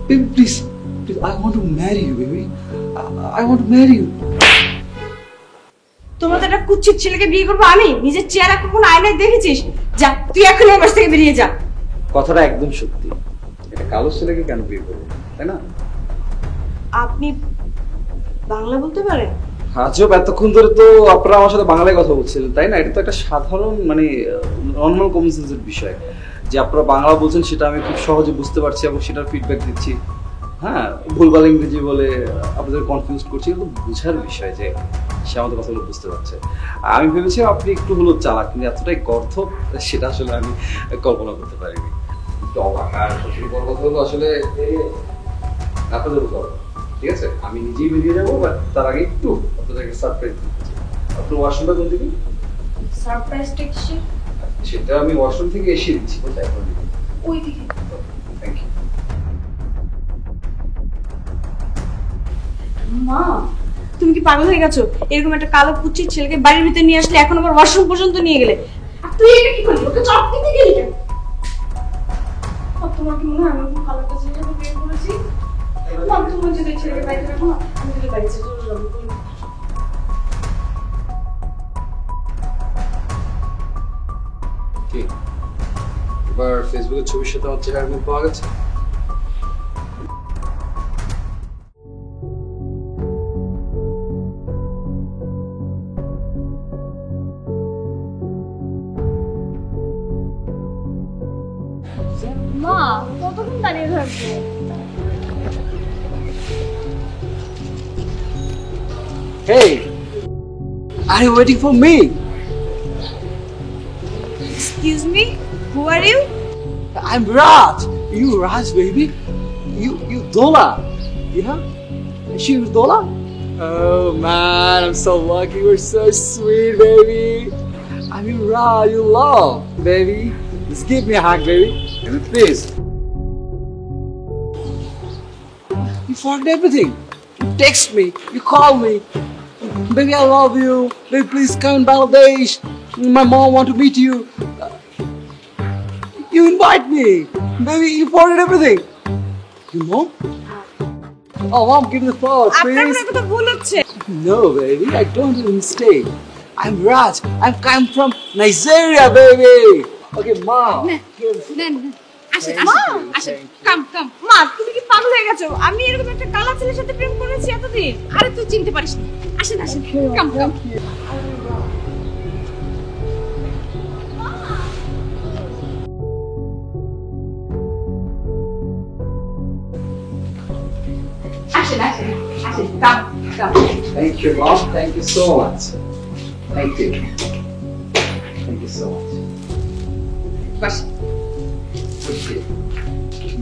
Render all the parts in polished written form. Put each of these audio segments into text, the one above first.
Baby, please, please, I want to marry you, baby. I want to marry you. তোমার একটা কুচ্ছিত ছেলেকে বিয়ে করবো আমি? নিজের চেহারা কখনো আয়নায় দেখেছিস? যা, তুই এখনই আমার বাসা থেকে বেরিয়ে যা। কথাটা একদম সত্যি। এটা কালো ছেলেকে কেন বিয়ে করবো, তাই না? আপনি বাংলা বলতে পারেন? আজব, এতক্ষণ ধরে তো আপনারা আমার সাথে বাংলায় কথা বলছিলেন, তাই না? এটা তো একটা সাধারণ নর্মাল কমন সেন্সের বিষয় যে আপনারা বাংলা বলছেন, সেটা আমি খুব সহজে বুঝতে পারছি এবং সেটার ফিডব্যাক দিচ্ছি। হ্যাঁ, ভুলভাল ইংরেজি বলে আপনাদের কনফিউজ করছি, কিন্তু বোঝার বিষয় যে সে আমাদের কথাগুলো বুঝতে পারছে। আমি ভেবেছি আপনি একটু হলো চালাক, কিন্তু এতটাই গর্ধব সেটা আসলে আমি কল্পনা করতে পারিনি। আর সবচেয়ে বড় কথা হলো আসলে আপনাদের উপর, ঠিক আছে? আমি নিজেই বেরিয়ে যাবো, বাট তার আগে একটু আপনাদেরকে সারপ্রাইজ দিতে চাই। আপনার ওয়াশরুমটা কোন দিকে? সারপ্রাইজটা কিসের? সেটা আমি ওয়াশরুম থেকে এসে দিচ্ছি, কোথায় এখন? ওই দিকে। Thank you. মা, তুমি কি পাগল হয়ে গেছো? এরকম একটা কালো কুচ্ছিত ছেলেকে বাড়ির ভিতরে নিয়ে আসলে, এখন আবার ওয়াশরুম পর্যন্ত নিয়ে গেলে। আর তুই এটা কি করলি? ওকে চপ দিতে গেলি কেন? তোমার কি মনে হয় আমি খুব ভালো একটা ছেলেকে বিয়ে করেছি? মা, তুমি যদি ছেলেকে বাড়িতে রাখো না, আমি যদি বাড়িতে চলে যাবো। কি এবার ফেসবুকের ছবির সাথে আমার চেহারা মিল পাওয়া গেছে? মা, কতক্ষণ দাঁড়িয়ে থাকবো? Hey, are you waiting for me? Excuse me, who are you? I'm Raj. You Raj, baby. You Dola. Yeah? Is she Dola? Oh man, I'm so lucky. You're so sweet, baby. I mean, Raj, you love, baby. Just give me a hug, baby. Please. You forget everything. You text me. You call me. Baby, I love you. Baby, please come in Bangladesh. My mom want to meet you. You invite me. Baby, you forget everything. You know? Oh, mom, give me the phone, আপনার please. মনে কথা ভুল হচ্ছে। No, baby, I don't do mistake. I'm Raj. I'm from Nigeria, baby. Okay, mom. মা, তুমি কি পাগল হয়ে গেছো? আমি এরকম একটা কালা ছেলের সাথে প্রেম করেছি এতদিন। আরে তুই চিনতে পারিস না। আসেন আসেন, কাম কাম। আসেন আসেন আসেন, কাম কাম। Thank you, mom. Thank you so much. Thank you. Thank you so much. Bus. Okay.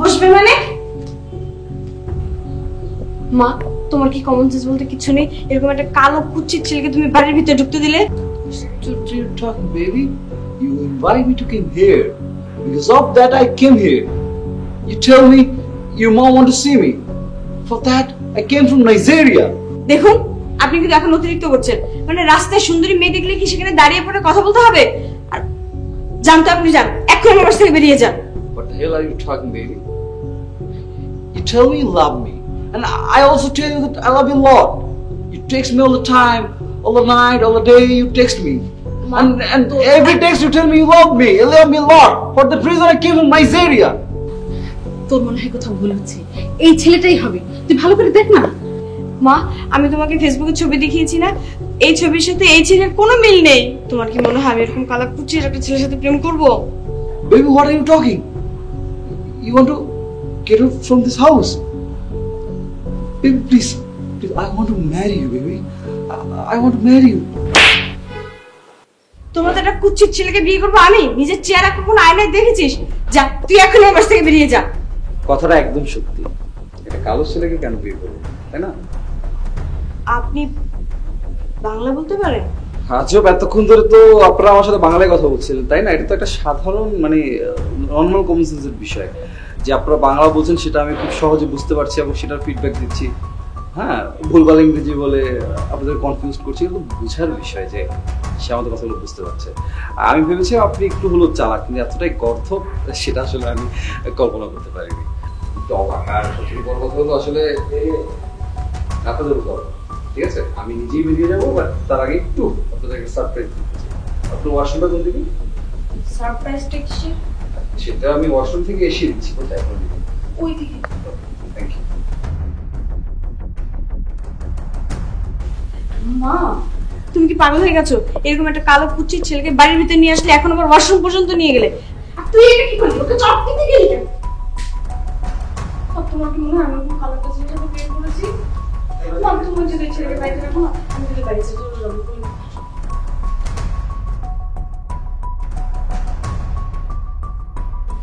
বসবে মানে? মা, তোমার কি কমন সেন্স বলতে কিছু নেই? এরকম একটা কালো কুচ্ছিত ছেলেকে তুমি বাড়ির ভিতরে ঢুকতে দিলে? What are you talking, baby? You invite me to come here. Because of that, I came here. You tell me your mom want to see me. For that, I came from Nigeria. দেখুন, আপনি কিন্তু এখন অতিরিক্ত করছেন। মানে রাস্তায় সুন্দরী মেয়ে দেখলে কি সেখানে দাঁড়িয়ে পড়ে কথা বলতে হবে? আর জানতো আপনি যান, এখন আমার বাসা থেকে বেরিয়ে যান। What the hell are you talking, baby? You tell me you love me. And I also tell you that I love you a lot. You text me all the time, all the night, all the day, you text me. And every text you tell me you love me a lot. For that reason I came from Nigeria. তোর মনে হয় কোথাও ভুল হচ্ছে, এই ছেলেটাই হবে, তুই ভালো করে দেখ না। মা, আমি তোমাকে ফেসবুকে ছবি দেখিয়েছি না? এই ছবির সাথে এই ছেলের কোনো মিল নেই। তোমার কি মনে হয় আমি এরকম কালা কুচ্ছিত একটা ছেলের সাথে প্রেম করব? Baby, what are you talking? You want to get out from this house? Baby, please, I want to marry you, baby. I want to marry you. তোমার একটা কুচ্ছিত ছেলেকে বিয়ে করবো আমি? নিজের চেহারা কখনো আয়নায় দেখেছিস? যা, তুই এখনই আমার বাসা থেকে বেরিয়ে যা। কথাটা একদম সত্যি। এটা কালো ছেলেকে কেন বিয়ে করবো, তাই না? আপনি বাংলা বলতে পারেন? আজব, এতক্ষণ ধরে তো আপনারা আমার সাথে বাংলায় কথা বলছিলেন, তাই না? এটা তো একটা সাধারণ নর্মাল কমন সেন্সের বিষয় যে আপনারা বাংলা বলছেন, সেটা আমি খুব সহজে বুঝতে পারছি এবং সেটার ফিডব্যাক দিচ্ছি। হ্যাঁ, ভুলভাল ইংরেজি বলে আপনাদের কনফিউজ করছি, কিন্তু বোঝার বিষয় যে সে আমাদের কথাগুলো বুঝতে পারছে। আমি ভেবেছি আপনি একটু হলো চালাক, কিন্তু এতটাই গর্ধব সেটা আসলে আমি কল্পনা করতে পারিনি। একটু অবাক। আর সবচেয়ে বড় কথা হলো আসলে আপনাদের বলতে হবে, ঠিক আছে? আমি নিজেই বেরিয়ে যাবো, বাট তার আগে একটু আপনাদেরকে সারপ্রাইজ দিতে চাই। আপনার ওয়াশরুমটা কোন দিকে? সারপ্রাইজটা কিসের? সেটা আমি ওয়াশরুম থেকে এসে দিচ্ছি, কোথায় আপনার দিকে? ওই দিকে। Thank you. মা, তুমি কি পাগল হয়ে গেছো? এরকম একটা কালো কুচির ছেলেকে বাড়ির ভিতরে নিয়ে আসলে, এখন আবার ওয়াশরুম পর্যন্ত নিয়ে গেলে। আর তুই এটা কি করলি? ওকে চট দিতে গেলি কেন? তোমার কি মনে হয় আমি ওরকম কালো কুচির সাথে বিয়ে করেছি? মা, তুমি যদি ছেলেকে বাড়িতে রাখো না, আমি যদি বাড়িতে চলে যাবো।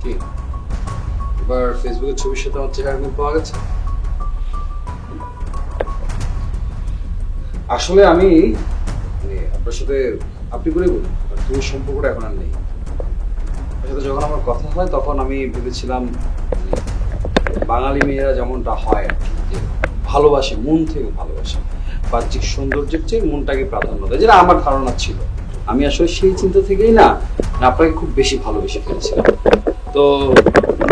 কি এবার ফেসবুকের ছবির সাথে আমার চেহারা মিল পাওয়া গেছে? আসলে আমি আপনার সাথে আপনি করে বলুন, তুমি সম্পর্কটা এখন আর নেই। আপনার সাথে যখন আমার কথা হয় তখন আমি ভেবেছিলাম বাঙালি মেয়েরা যেমনটা হয় আর কি, যে ভালোবাসে, মন থেকে ভালোবাসে, বাহ্যিক সৌন্দর্যের চেয়ে মনটাকে প্রাধান্য দেয়, যেটা আমার ধারণা ছিল। আমি আসলে সেই চিন্তা থেকেই না আপনাকে খুব বেশি ভালোবেসে ফেলেছিলাম। তো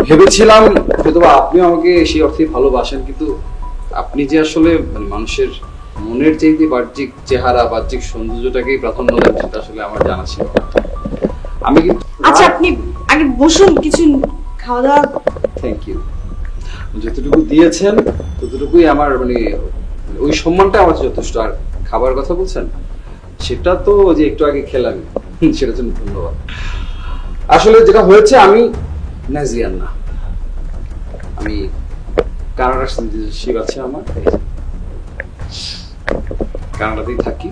ভেবেছিলাম হয়তো আপনিও আমাকে সেই অর্থে ভালোবাসেন, কিন্তু আপনি যে আসলে মানে মানুষের মনের চাইতে বাহ্যিক চেহারা, বাহ্যিক সৌন্দর্যটাকেই প্রাধান্য দেন, সেটা আসলে আমার জানা ছিল না। আমি কিন্তু আচ্ছা, আপনি আগে বসুন, কিছু খাওয়া দাওয়া। Thank you. যতটুকু দিয়েছেন ততটুকুই আমার মানে ওই সম্মানটা আমার যথেষ্ট। আর খাবার কথা বলছেন, সেটা তো যে একটু আগে খেলাম, সেটার জন্য ধন্যবাদ। আসলে যেটা হয়েছে, আমি নাজিয়ান না, আমি কানাডার সিটিজেনশিপ আছে আমার, কানাডাতেই থাকি।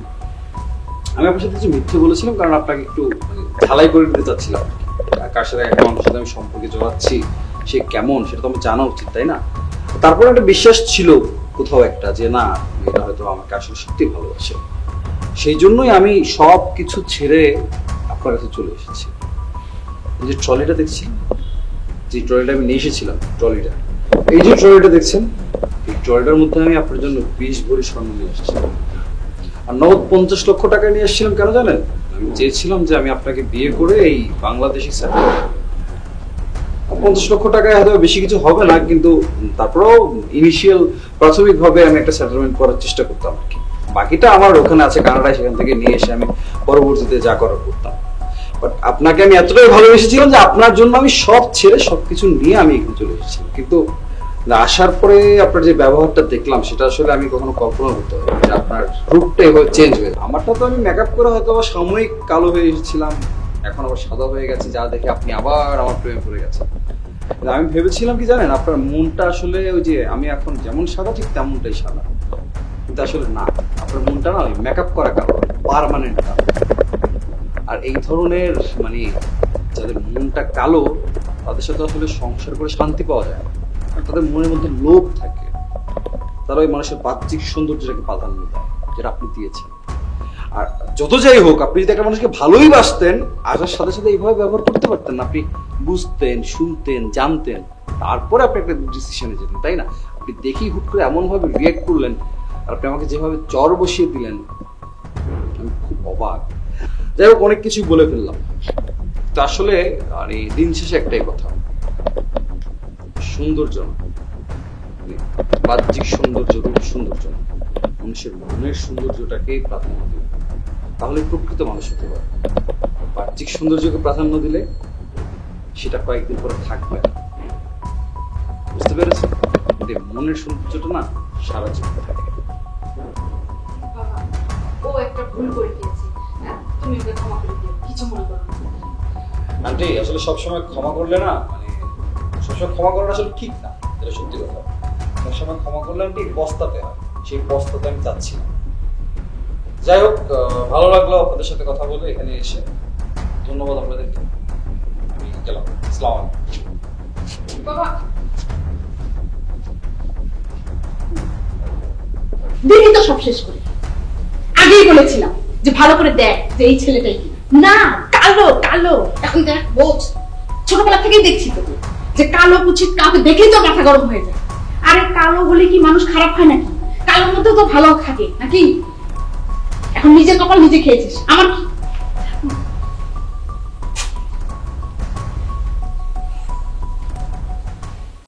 আমি আপনার সাথে কিছু মিথ্যে বলেছিলাম, কারণ আপনাকে একটু মানে ঝালাই করে দিতে চাচ্ছিলাম। কার সাথে একটা মানুষের সাথে আমি সম্পর্কে জড়াচ্ছি, সে কেমন সেটা তো আমার জানা উচিত, তাই না? তারপর একটা বিশ্বাস ছিল কোথাও একটা, যে না, এটা হয়তো আমাকে আসলে সত্যি ভালোবাসে। সেই জন্যই আমি সব কিছু ছেড়ে আপনার কাছে চলে এসেছি। এই যে ট্রলিটা দেখছেন, যে ট্রলিটা আমি নিয়ে এসেছিলাম, ট্রলিটা, এই যে ট্রলিটা দেখছেন, এই ট্রলিটার মধ্যে আমি আপনার জন্য 20 ভরি স্বর্ণ নিয়ে এসেছিলাম। আর নগদ 50 লক্ষ টাকা নিয়ে এসেছিলাম। কেন জানেন? আমি চেয়েছিলাম যে আমি আপনাকে বিয়ে করে এই বাংলাদেশি সেটেল। 50 লক্ষ টাকায় হয়তো বেশি কিছু হবে না, কিন্তু তারপরেও ইনিশিয়াল প্রাথমিকভাবে আমি একটা সেটেলমেন্ট করার চেষ্টা করতাম আর কি। বাকিটা আমার ওখানে আছে কানাডায়, সেখান থেকে নিয়ে এসে আমি পরবর্তীতে যা করার করতাম। বাট আপনাকে আমি এতটাই ভালোবেসেছিলাম যে আপনার জন্য আমি সব ছেড়ে সবকিছু নিয়ে আমি এখানে চলে এসেছিলাম। কিন্তু আসার পরে আপনার যে ব্যবহারটা দেখলাম, সেটা আসলে আমি কখনো কল্পনা করতে পারি যে আপনার রূপটা এভাবে চেঞ্জ হয়ে যায়। আমারটা তো আমি মেকআপ করে হয়তো সাময়িক কালো হয়ে এসেছিলাম, এখন আবার সাদা হয়ে গেছে, যা দেখে আপনি আবার আমার প্রেমে পড়ে গেছেন। আমি ভেবেছিলাম কি জানেন, আপনার মনটা আসলে ওই যে আমি এখন যেমন সাদা ঠিক তেমনটাই সাদা, কিন্তু আসলে না, আপনার মনটা না ওই মেকআপ করা কালো, পার্মানেন্ট কালো। আর এই ধরনের মানে যাদের মনটা কালো, তাদের সাথে আসলে সংসার করে শান্তি পাওয়া যায় না। তাদের মনের মধ্যে লোভ থাকে, তারা ওই মানুষের বাহ্যিক সৌন্দর্যটাকে প্রাধান্য দেয়, যেটা আপনি দিয়েছেন। আর যত যাই হোক, আপনি যদি একটা মানুষকে ভালোই বাসতেন, আসার সাথে সাথে এইভাবে ব্যবহার করতে পারতেন না। আপনি বুঝতেন, শুনতেন, জানতেন, তারপরে আপনি একটা ডিসিশনে যেতেন, তাই না? আপনি দেখেই হুট করে এমন ভাবে রিয়েক্ট করলেন, আর আপনি আমাকে যেভাবে চর বসিয়ে দিলেন, আমি খুব অবাক। যাই হোক, অনেক কিছুই বলে ফেললাম। তো আসলে মানে দিন শেষে একটাই কথা, সৌন্দর্য না, বাহ্যিক সৌন্দর্য, রূপ সৌন্দর্য না, মানুষের মনের সৌন্দর্যটাকেই প্রাধান্য দিবে, তাহলে প্রকৃত মানুষ হতে পারে। বাহ্যিক সৌন্দর্যকে প্রাধান্য দিলে সেটা কয়েকদিন পরে থাকবে না, বুঝতে পেরেছেন? মনের সৌন্দর্যটা না সারা জীবন থাকে। ও একটা ভুল করে দিয়েছে, তুমি ওকে ক্ষমা করে দিও, কিছু মনে করো না। আন্টি, আসলে সবসময় ক্ষমা করলে না, মানে সবসময় ক্ষমা করাটা আসলে ঠিক না, এটা সত্যি কথা। সবসময় ক্ষমা করলে আন্টি পস্তাতে হয়, সেই পস্তাতে আমি চাচ্ছি না। যাই হোক, ভালো লাগলো আপনাদের সাথে কথা বলে এখানে এসে। ধন্যবাদ আপনাদেরকে, আমি গেলাম। আসসালামু আলাইকুম। বাবা, দেখি তো সব শেষ করে। আগেই বলেছিলাম যে ভালো করে দেখ যে এই ছেলেটাই কি না, কালো কালো। এখন দেখ, বোঝ, ছোটবেলা থেকেই দেখছি তো যে কালো কুচিত কাউকে দেখেই তো মাথা গরম হয়ে যায়। আরে কালো বলে কি মানুষ খারাপ হয় নাকি? কালোর মধ্যেও তো ভালো থাকে নাকি? এখন নিজের কপাল নিজে খেয়েছিস, আমার কি?